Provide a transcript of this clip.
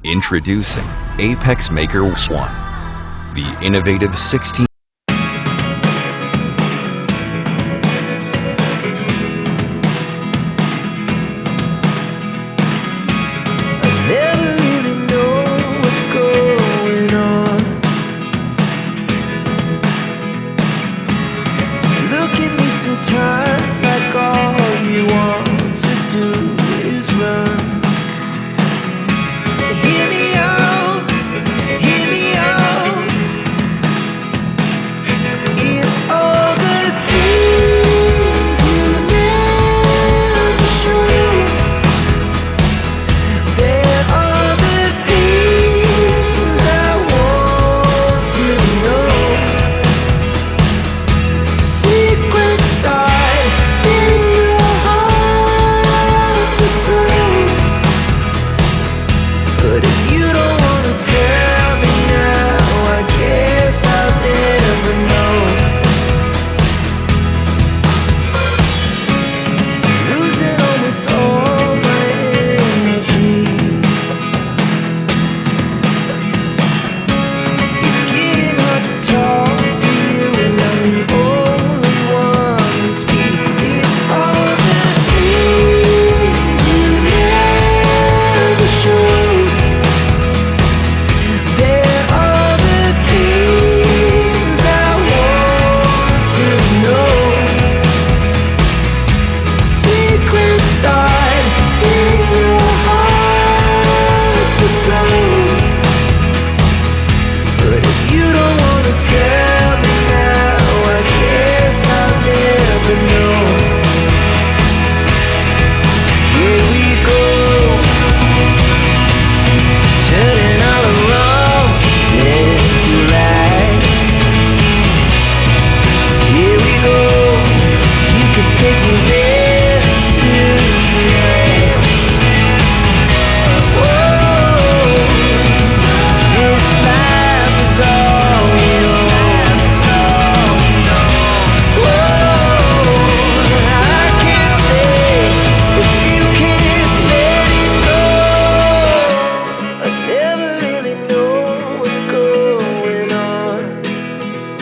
Introducing Apex Maker One, the innovative 16 Never really know what's going on. Look at me sometimes like all you want to do is run. Hear me out, hear me out. It's all the things you never show. There are the things I want to know. Secrets start in your heart so slow. But if you